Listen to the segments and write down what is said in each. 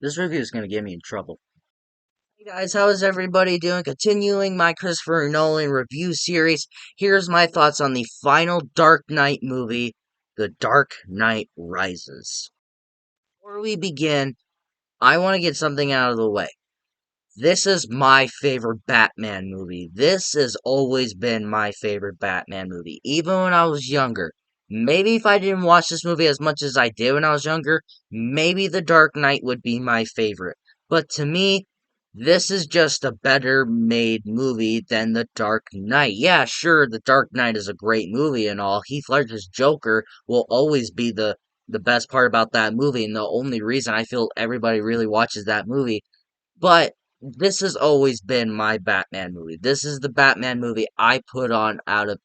This review is going to get me in trouble. Hey guys, how is everybody doing? Continuing my Christopher Nolan review series, here's my thoughts on the final Dark Knight movie, The Dark Knight Rises. Before we begin, I want to get something out of the way. This is my favorite Batman movie. This has always been my favorite Batman movie, even when I was younger. Maybe if I didn't watch this movie as much as I did when I was younger, maybe The Dark Knight would be my favorite. But to me, this is just a better made movie than The Dark Knight. Yeah, sure, The Dark Knight is a great movie and all. Heath Ledger's Joker will always be the best part about that movie and the only reason I feel everybody really watches that movie. But this has always been my Batman movie. This is the Batman movie I put on out of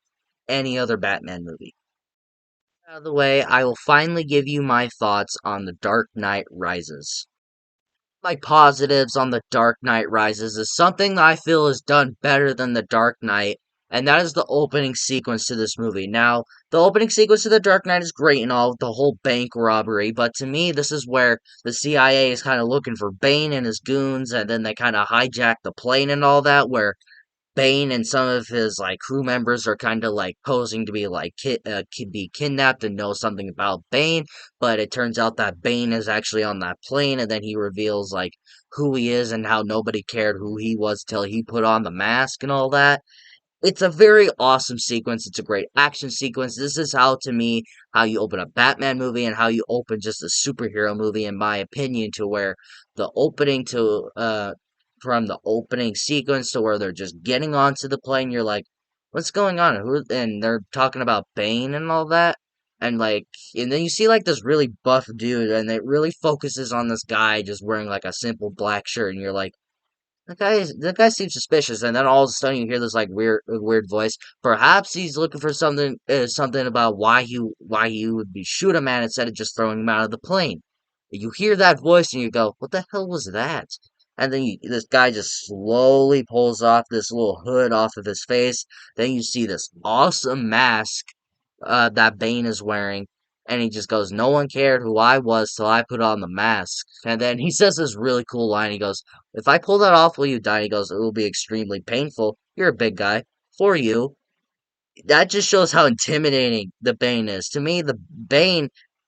any other Batman movie. Out of the way, I will finally give you my thoughts on The Dark Knight Rises. My positives on The Dark Knight Rises is something that I feel is done better than The Dark Knight, and that is the opening sequence to this movie. Now, the opening sequence to The Dark Knight is great and all, the whole bank robbery, but to me, this is where the CIA is kind of looking for Bane and his goons, and then they kind of hijack the plane and all that, where Bane and some of his like crew members are kind of like posing to be like be kidnapped and know something about Bane, but it turns out that Bane is actually on that plane, and then he reveals like who he is and how nobody cared who he was till he put on the mask and all that. It's a very awesome sequence. It's a great action sequence. This is how, to me, how you open a Batman movie and how you open just a superhero movie, in my opinion, to where the opening to, from the opening sequence to where they're just getting onto the plane, you're like, what's going on? And they're talking about Bane and all that. And like, and then you see like this really buff dude, and it really focuses on this guy just wearing like a simple black shirt, and you're like, that guy seems suspicious, and then all of a sudden you hear this like weird voice. Perhaps he's looking for something about why he would be shoot a man instead of just throwing him out of the plane. You hear that voice and you go, "What the hell was that?" And then this guy just slowly pulls off this little hood off of his face. Then you see this awesome mask that Bane is wearing, and he just goes, "No one cared who I was till I put on the mask." And then he says this really cool line. He goes, "If I pull that off, will you die?" He goes, "It will be extremely painful. You're a big guy. For you." That just shows how intimidating the Bane is. To me, the Bane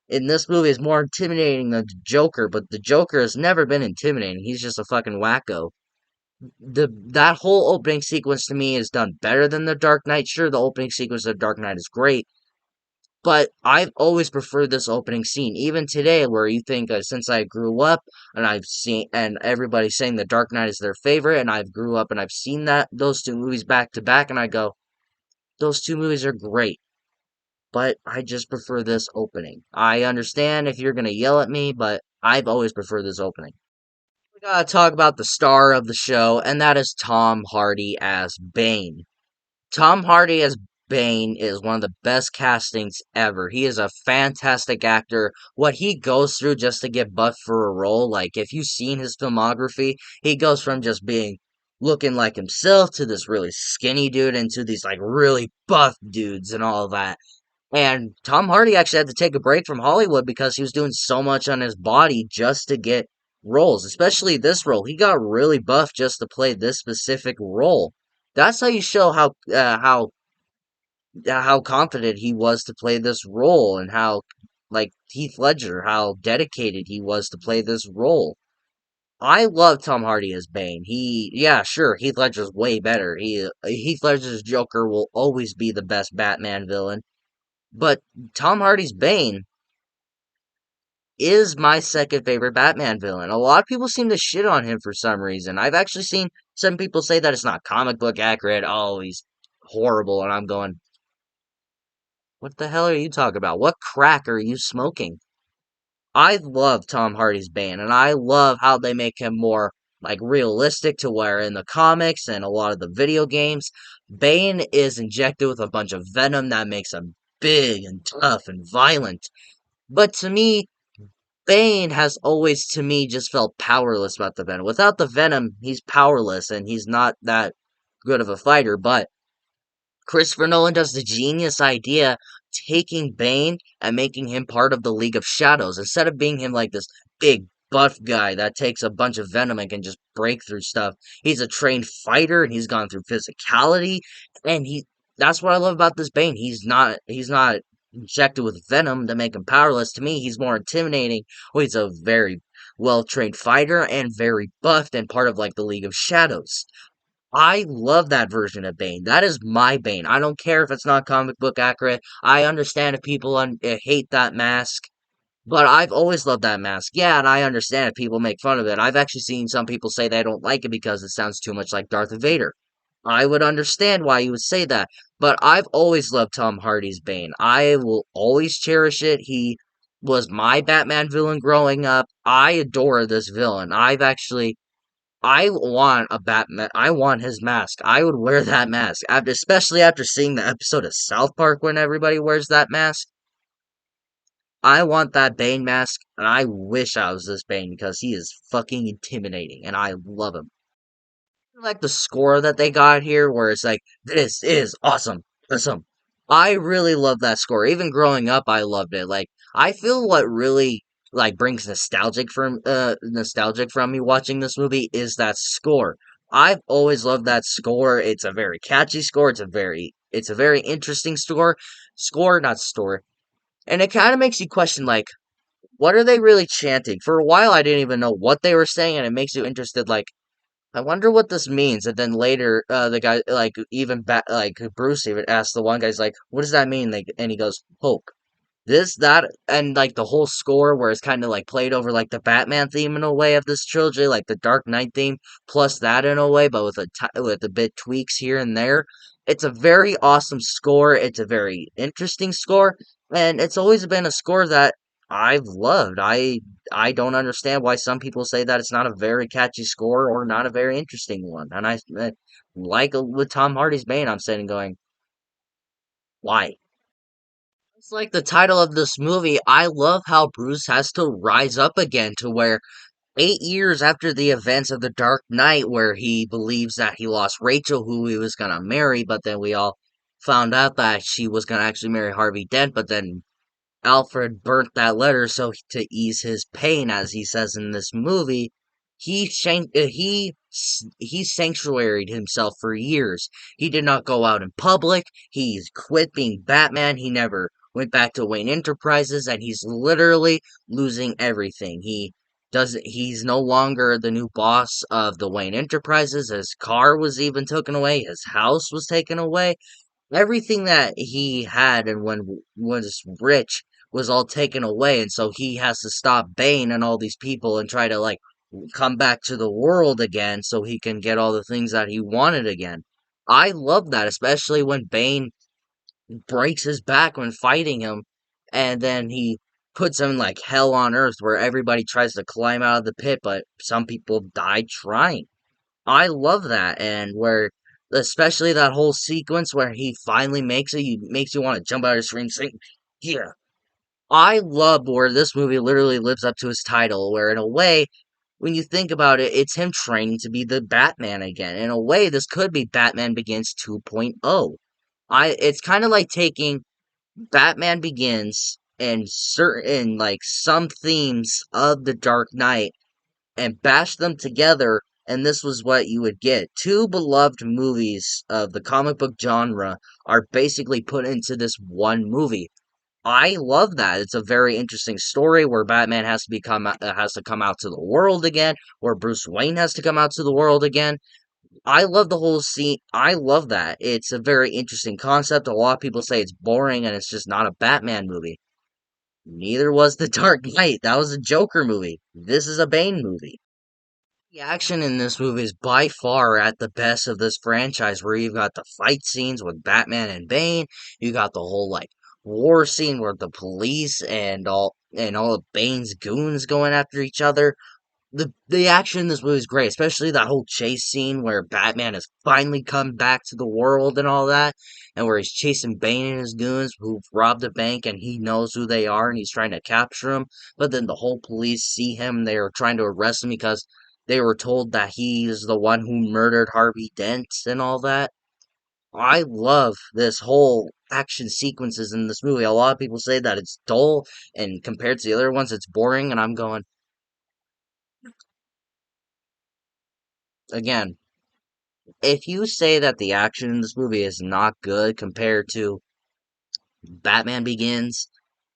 in this movie is more intimidating than the Joker, but the Joker has never been intimidating. He's just a fucking wacko. That whole opening sequence to me is done better than the Dark Knight. Sure, the opening sequence of Dark Knight is great, but I've always preferred this opening scene, even today, where you think since I grew up and I've seen and everybody's saying The Dark Knight is their favorite, and I've grew up and I've seen that those two movies back to back, and I go, those two movies are great, but I just prefer this opening. I understand if you're gonna yell at me, but I've always preferred this opening. We gotta talk about the star of the show, and that is Tom Hardy as Bane. Tom Hardy as Bane is one of the best castings ever. He is a fantastic actor. What he goes through just to get buffed for a role, like if you've seen his filmography, he goes from just being looking like himself to this really skinny dude into these like really buff dudes and all of that. And Tom Hardy actually had to take a break from Hollywood because he was doing so much on his body just to get roles, especially this role. He got really buff just to play this specific role. That's how you show how confident he was to play this role, and how like Heath Ledger, how dedicated he was to play this role. I love Tom Hardy as Bane. Yeah, sure, Heath Ledger's way better. Heath Ledger's Joker will always be the best Batman villain, but Tom Hardy's Bane is my second favorite Batman villain. A lot of people seem to shit on him for some reason. I've actually seen some people say that it's not comic book accurate. Oh, he's horrible, and I'm going, what the hell are you talking about? What crack are you smoking? I love Tom Hardy's Bane, and I love how they make him more like realistic to where in the comics and a lot of the video games, Bane is injected with a bunch of venom that makes him big and tough and violent. But to me, Bane has always, to me, just felt powerless about the venom. Without the venom, he's powerless and he's not that good of a fighter, but Christopher Nolan does the genius idea taking Bane and making him part of the League of Shadows instead of being him like this big buff guy that takes a bunch of venom and can just break through stuff. He's a trained fighter and he's gone through physicality, and that's what I love about this Bane. He's not injected with venom to make him powerless. To me, he's more intimidating. Well, he's a very well trained fighter and very buffed and part of like the League of Shadows. I love that version of Bane. That is my Bane. I don't care if it's not comic book accurate. I understand if people hate that mask, but I've always loved that mask. Yeah, and I understand if people make fun of it. I've actually seen some people say they don't like it because it sounds too much like Darth Vader. I would understand why you would say that, but I've always loved Tom Hardy's Bane. I will always cherish it. He was my Batman villain growing up. I adore this villain. I want a Batman. I want his mask. I would wear that mask, especially after seeing the episode of South Park when everybody wears that mask. I want that Bane mask, and I wish I was this Bane because he is fucking intimidating, and I love him. Like the score that they got here, where it's like, this is awesome, awesome. I really love that score. Even growing up, I loved it. Like, I feel what really like brings nostalgic from me watching this movie is that score. I've always loved that score. It's a very catchy score. It's a very interesting score, not store, and it kind of makes you question like, what are they really chanting? For a while, I didn't even know what they were saying, and it makes you interested. Like, I wonder what this means. And then later, the guy, like, like, Bruce even asked the one guy's like, what does that mean? Like, and he goes, hope. This, that, and like the whole score where it's kind of like played over like the Batman theme in a way of this trilogy, like the Dark Knight theme, plus that in a way, but with a bit tweaks here and there. It's a very awesome score. It's a very interesting score, and it's always been a score that I've loved. I don't understand why some people say that it's not a very catchy score or not a very interesting one. And like with Tom Hardy's Bane, I'm sitting going, why? It's like the title of this movie. I love how Bruce has to rise up again to where 8 years after the events of the Dark Knight, where he believes that he lost Rachel, who he was gonna marry, but then we all found out that she was gonna actually marry Harvey Dent, but then Alfred burnt that letter so to ease his pain, as he says in this movie. He sanctuaried himself for years. He did not go out in public. He's quit being Batman. He never went back to Wayne Enterprises, and he's literally losing everything. He's no longer the new boss of the Wayne Enterprises. His car was even taken away. His house was taken away. Everything that he had and when was rich was all taken away, and so he has to stop Bane and all these people and try to like come back to the world again so he can get all the things that he wanted again. I love that, especially when Bane breaks his back when fighting him, and then he puts him in like hell on earth where everybody tries to climb out of the pit, but some people die trying. I love that, and where especially that whole sequence where he finally makes you want to jump out of your screen and sing, yeah. I love where this movie literally lives up to its title, where in a way, when you think about it, it's him training to be the Batman again. In a way, this could be Batman Begins 2.0. It's kind of like taking Batman Begins and certain like some themes of the Dark Knight and bash them together, and this was what you would get. Two beloved movies of the comic book genre are basically put into this one movie. I love that. It's a very interesting story where Batman has to come out to the world again, where Bruce Wayne has to come out to the world again. I love the whole scene. I love that. It's a very interesting concept. A lot of people say it's boring and it's just not a Batman movie. Neither was The Dark Knight. That was a Joker movie. This is a Bane movie. The action in this movie is by far at the best of this franchise, where you've got the fight scenes with Batman and Bane, you got the whole like war scene where the police and all of Bane's goons going after each other. The action in this movie is great, especially that whole chase scene where Batman has finally come back to the world and all that, and where he's chasing Bane and his goons who've robbed a bank and he knows who they are and he's trying to capture them. But then the whole police see him, they are trying to arrest him because they were told that he is the one who murdered Harvey Dent and all that. I love this whole action sequences in this movie. A lot of people say that it's dull and compared to the other ones it's boring, and I'm going, again, if you say that the action in this movie is not good compared to Batman Begins,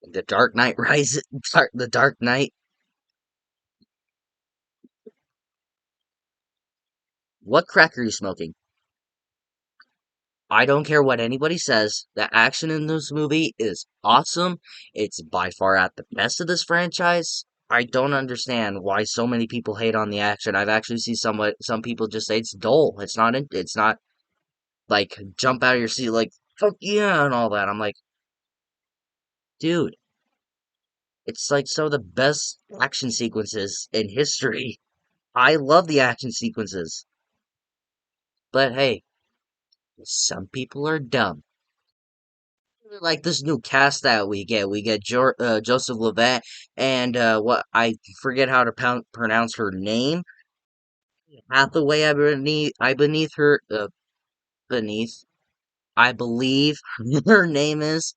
The Dark Knight Rises, The Dark Knight, what crack are you smoking? I don't care what anybody says. The action in this movie is awesome. It's by far at the best of this franchise. I don't understand why so many people hate on the action. I've actually seen some people just say it's dull. It's not like jump out of your seat like fuck yeah and all that. I'm like, dude, it's like some of the best action sequences in history. I love the action sequences. But hey, some people are dumb. Like this new cast that we get. We get Joseph Levet and what I forget how to pronounce her name. Hathaway, beneath. I believe her name is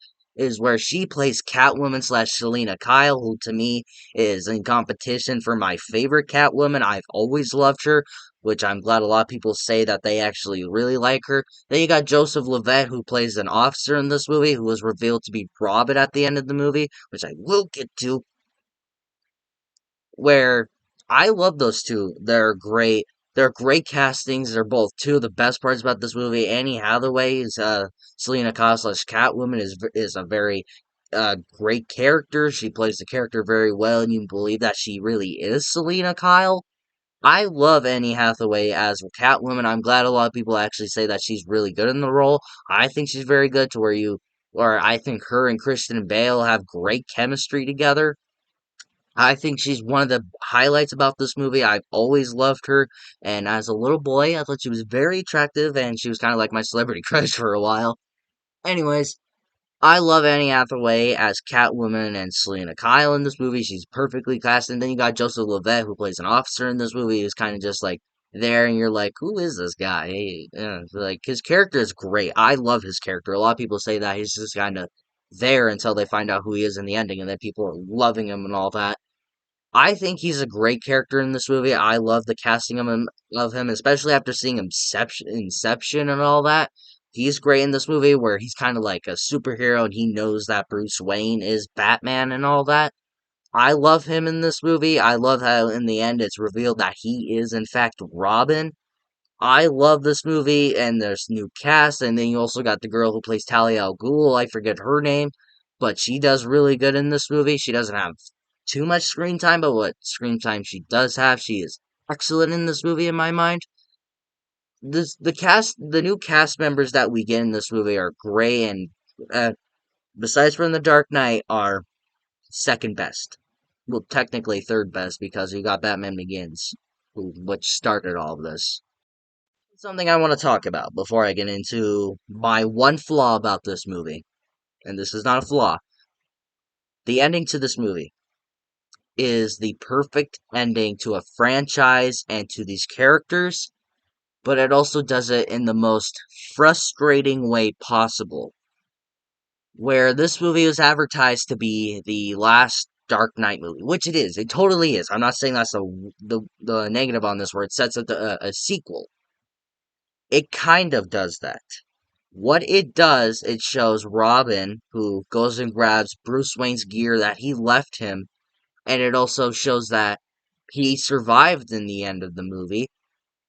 where she plays Catwoman slash Selena Kyle, who to me is in competition for my favorite Catwoman. I've always loved her, which I'm glad a lot of people say that they actually really like her. Then you got Joseph Levet, who plays an officer in this movie, who was revealed to be Robin at the end of the movie, which I will get to where I love those two. They're great. They're great castings. They're both two of the best parts about this movie. Annie Hathaway is Selena Kyle slash Catwoman is a very great character. She plays the character very well, and you believe that she really is Selena Kyle. I love Annie Hathaway as Catwoman. I'm glad a lot of people actually say that she's really good in the role. I think she's very good to where I think her and Christian Bale have great chemistry together. I think she's one of the highlights about this movie. I've always loved her, and as a little boy, I thought she was very attractive, and she was kind of like my celebrity crush for a while. Anyways, I love Annie Hathaway as Catwoman and Selena Kyle in this movie. She's perfectly cast, and then you got Joseph Levet, who plays an officer in this movie, who's kind of just like there, and you're like, who is this guy? Hey, like his character is great. I love his character. A lot of people say that he's just kind of there until they find out who he is in the ending, and then people are loving him and all that. I think he's a great character in this movie. I love the casting of him, especially after seeing Inception and all that. He's great in this movie where he's kind of like a superhero and he knows that Bruce Wayne is Batman and all that. I love him in this movie. I love how in the end it's revealed that he is in fact Robin. I love this movie, and there's new cast, and then you also got the girl who plays Talia al Ghul. I forget her name, but she does really good in this movie. She doesn't have too much screen time, but what screen time she does have, she is excellent in this movie in my mind. The new cast members that we get in this movie are great, and uh, besides from The Dark Knight, are second best. Well, technically third best because you got Batman Begins, which started all of this. Something I want to talk about before I get into my one flaw about this movie. And this is not a flaw. The ending to this movie is the perfect ending to a franchise and to these characters, but it also does it in the most frustrating way possible. Where this movie was advertised to be the last Dark Knight movie, which it is. It totally is. I'm not saying that's the negative on this, where it sets up a sequel. It kind of does that. What it does, it shows Robin, who goes and grabs Bruce Wayne's gear that he left him, and it also shows that he survived in the end of the movie.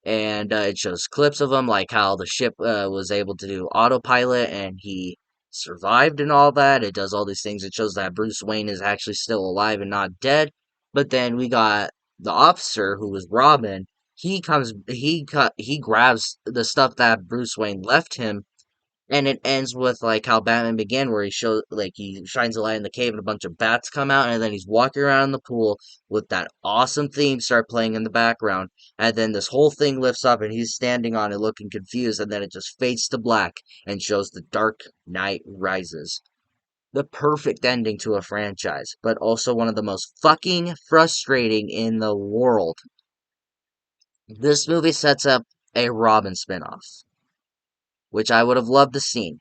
And it shows clips of him, like how the ship was able to do autopilot and he survived and all that. It does all these things. It shows that Bruce Wayne is actually still alive and not dead. But then we got the officer who was Robin. He grabs the stuff that Bruce Wayne left him, and it ends with like how Batman began, where he shows like he shines a light in the cave and a bunch of bats come out, and then he's walking around in the pool with that awesome theme start playing in the background, and then this whole thing lifts up and he's standing on it looking confused, and then it just fades to black and shows the Dark Knight Rises. The perfect ending to a franchise, but also one of the most fucking frustrating in the world. This movie sets up a Robin spinoff, which I would have loved to see.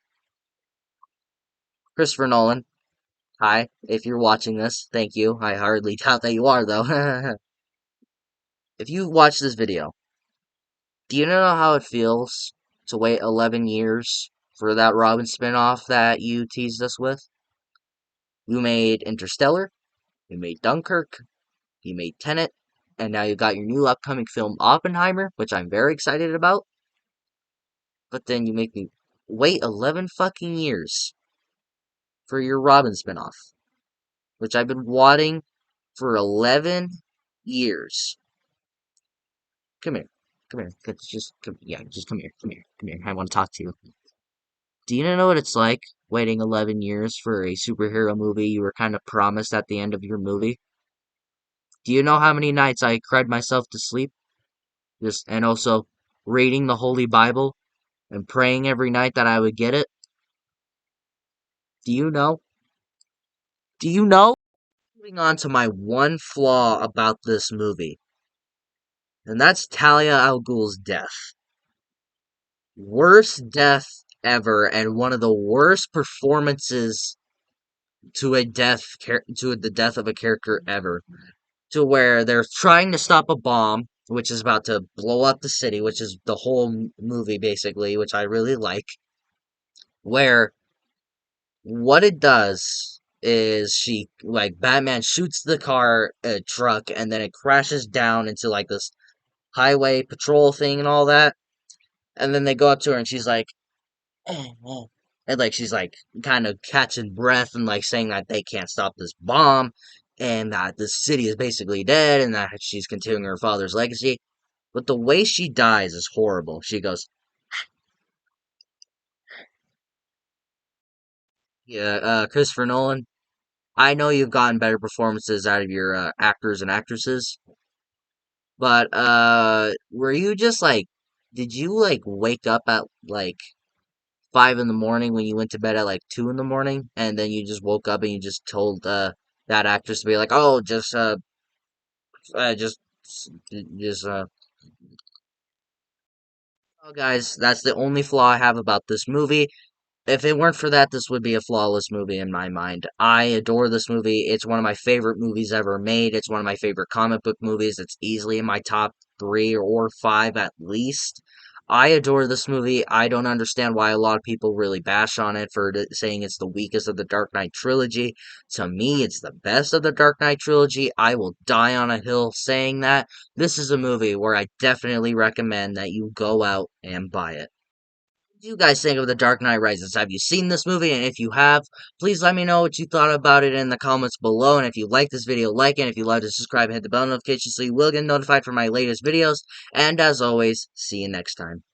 Christopher Nolan, hi, if you're watching this, thank you. I hardly doubt that you are, though. If you watch this video, Do you know how it feels to wait 11 years for that Robin spinoff that you teased us with? You made Interstellar, you made Dunkirk, you made Tenet, and now you got your new upcoming film Oppenheimer, which I'm very excited about. But then you make me wait 11 fucking years for your Robin spinoff, which I've been wanting for 11 years. Come here. Come here. Just come, yeah, just come here. Come here. Come here. I want to talk to you. Do you know what it's like waiting 11 years for a superhero movie you were kind of promised at the end of your movie? Do you know how many nights I cried myself to sleep? Just and also reading the Holy Bible and praying every night that I would get it? Do you know? Do you know? Moving on to my one flaw about this movie, and that's Talia al Ghul's death. Worst death ever, and one of the worst performances to the death of a character ever. To where they're trying to stop a bomb, which is about to blow up the city, which is the whole movie basically, which I really like. Where what it does is Batman shoots the truck, and then it crashes down into like this highway patrol thing and all that. And then they go up to her and she's like, and like she's like kind of catching breath and like saying that they can't stop this bomb and that this city is basically dead and that she's continuing her father's legacy. But the way she dies is horrible. She goes, yeah, Christopher Nolan, I know you've gotten better performances out of your actors and actresses, but were you just like, did you like wake up at like 5 in the morning when you went to bed at like 2 in the morning, and then you just woke up and you just told that actress to be like, oh, uh just just oh, guys, that's the only flaw I have about this movie. If it weren't for that, this would be a flawless movie in my mind. I adore this movie. It's one of my favorite movies ever made. It's one of my favorite comic book movies. It's easily in my top three or five at least. I adore this movie. I don't understand why a lot of people really bash on it for saying it's the weakest of the Dark Knight trilogy. To me, it's the best of the Dark Knight trilogy. I will die on a hill saying that. This is a movie where I definitely recommend that you go out and buy it. What do you guys think of The Dark Knight Rises? Have you seen this movie? And if you have, please let me know what you thought about it in the comments below. And if you like this video, like it. If you love it, subscribe and hit the bell notification so you will get notified for my latest videos. And as always, see you next time.